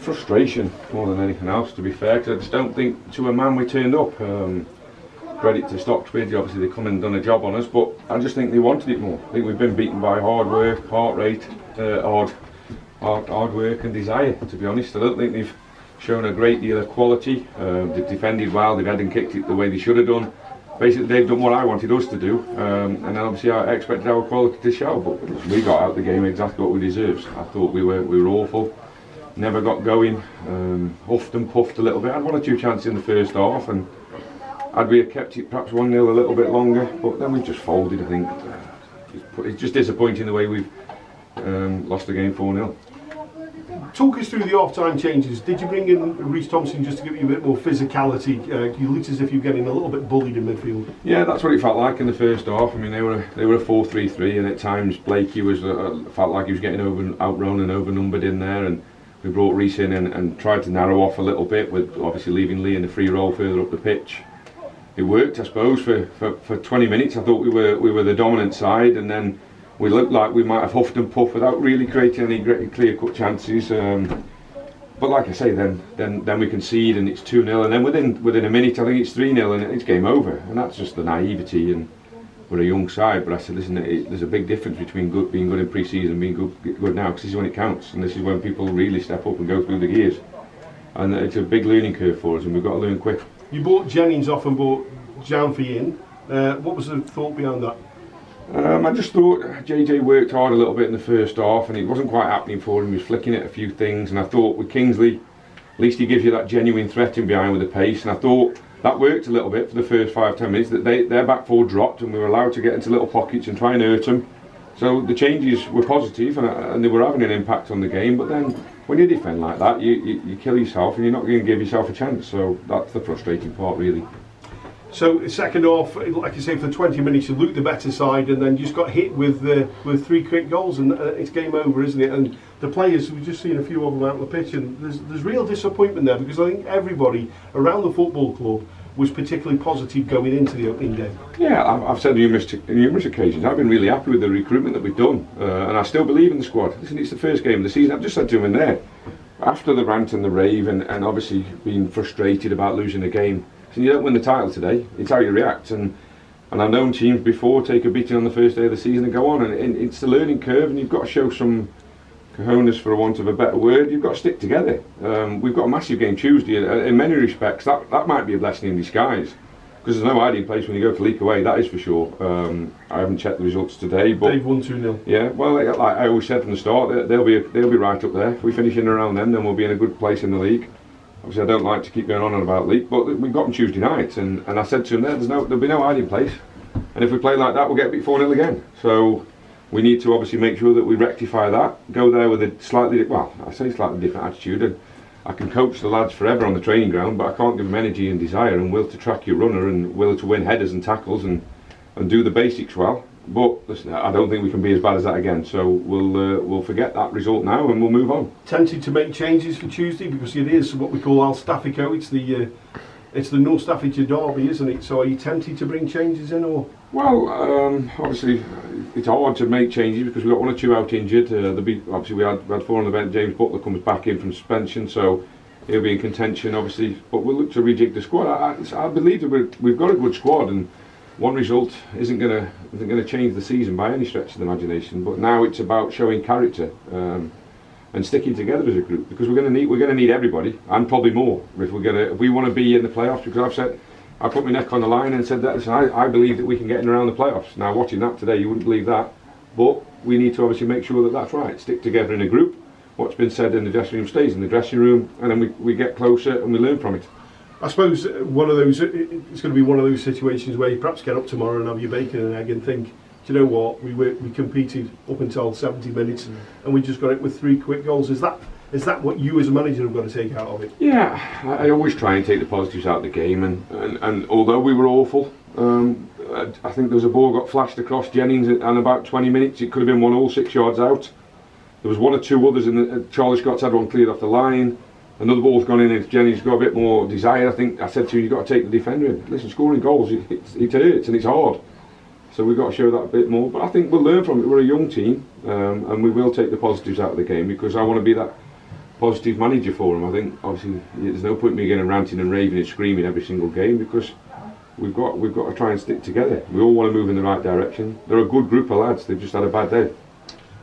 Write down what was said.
Frustration more than anything else, to be fair, because I just don't think to a man we turned up. Credit to Stocksbridge, obviously they come and done a job on us, but I just think they wanted it more. I think we've been beaten by hard work, heart rate, hard work and desire, to be honest. I don't think they've shown a great deal of quality. They've defended well, they've had and kicked it the way they should have done. Basically they've done what I wanted us to do, and obviously I expected our quality to show, but we got out the game exactly what we deserved. I thought we were awful, never got going, huffed and puffed a little bit. I had one or two chances in the first half, and had we kept it perhaps 1-0 a little bit longer, but then we just folded, I think. It's just disappointing the way we've lost the game 4-0. Talk us through the half-time changes. Did you bring in Reece Thompson just to give you a bit more physicality? You looked as if you were getting a little bit bullied in midfield. Yeah, that's what it felt like in the first half. I mean, they were a 4-3-3, and at times Blakey was felt like he was getting outrun and overnumbered in there, and we brought Reece in and tried to narrow off a little bit, with obviously leaving Lee in the free role further up the pitch. It worked, I suppose, for 20 minutes. I thought we were the dominant side, and then we looked like we might have huffed and puffed without really creating any clear-cut chances. But like I say, then we concede and it's 2-0, and then within a minute I think it's 3-0 and it's game over. And that's just the naivety, and we're a young side. But I said, listen, there's a big difference between being good in pre-season and being good now, because this is when it counts, and this is when people really step up and go through the gears. And it's a big learning curve for us, and we've got to learn quick. You bought Jennings off and bought Janfi in. What was the thought behind that? I just thought JJ worked hard a little bit in the first half, and it wasn't quite happening for him. He was flicking at a few things, and I thought with Kingsley, at least he gives you that genuine threat in behind with the pace, and I thought that worked a little bit for the first 5-10 minutes. That their back four dropped, and we were allowed to get into little pockets and try and hurt them. So the changes were positive, and they were having an impact on the game. But then when you defend like that, you kill yourself, and you're not going to give yourself a chance. So that's the frustrating part, really. So second half, like I say, for 20 minutes you looked the better side, and then just got hit with 3 quick goals, and it's game over, isn't it? And the players, we've just seen a few of them out on the pitch, and there's real disappointment there, because I think everybody around the football club was particularly positive going into the opening game. Yeah, I've said on numerous occasions, I've been really happy with the recruitment that we've done, and I still believe in the squad. Listen, it's the first game of the season. I've just said to him in there, after the rant and the rave, and obviously being frustrated about losing the game, so you don't win the title today, it's how you react. And I've known teams before take a beating on the first day of the season and go on, and it's the learning curve, and you've got to show some cojones, for want of a better word. You've got to stick together. We've got a massive game Tuesday, and in many respects that might be a blessing in disguise, because there's no hiding place when you go to leak away, that is for sure. I haven't checked the results today, but they've won 2-0. Yeah, well, like I always said from the start, they'll be right up there. If we finish in around them, then we'll be in a good place in the league. Obviously I don't like to keep going on and about league, but we've got them Tuesday night, and I said to him there'll be no hiding place, and if we play like that we'll get beat 4-0 again. So we need to obviously make sure that we rectify that, go there with a slightly different attitude. And I can coach the lads forever on the training ground, but I can't give them energy and desire and will to track your runner and will to win headers and tackles and do the basics well. But listen, I don't think we can be as bad as that again, so we'll forget that result now and we'll move on. Tempted to make changes for Tuesday, because it is what we call Al Staffico. It's the North Staffordshire derby, isn't it? So are you tempted to bring changes in, or? Well, obviously it's hard to make changes because we've got 1 or 2 out injured. Obviously we had 4 on the bench. James Butler comes back in from suspension, so he'll be in contention obviously. But we'll look to rejig the squad. I believe that we've got a good squad, and one result isn't going to change the season by any stretch of the imagination. But now it's about showing character and sticking together as a group, because we're going to need everybody, and probably more if we want to be in the playoffs. Because I put my neck on the line and said that, listen, I believe that we can get in around the playoffs. Now watching that today, you wouldn't believe that, but we need to obviously make sure that that's right. Stick together in a group. What's been said in the dressing room stays in the dressing room, and then we get closer and we learn from it. I suppose it's going to be one of those situations where you perhaps get up tomorrow and have your bacon and egg and think, do you know what, we competed up until 70 minutes and we just got it with 3 quick goals. Is that what you as a manager have got to take out of it? Yeah, I always try and take the positives out of the game, and although we were awful, I think there was a ball got flashed across Jennings, and about 20 minutes it could have been 1-1, 6 yards out. There was 1 or 2 others, and Charlie Scott's had one cleared off the line. Another ball's gone in, and Jennings got a bit more desire. I think I said to you, you've got to take the defender in. Listen, scoring goals, it hurts and it's hard. So we've got to show that a bit more. But I think we'll learn from it. We're a young team, and we will take the positives out of the game, because I want to be that positive manager for them. I think obviously there's no point in me getting ranting and raving and screaming every single game, because we've got to try and stick together. We all want to move in the right direction. They're a good group of lads. They've just had a bad day.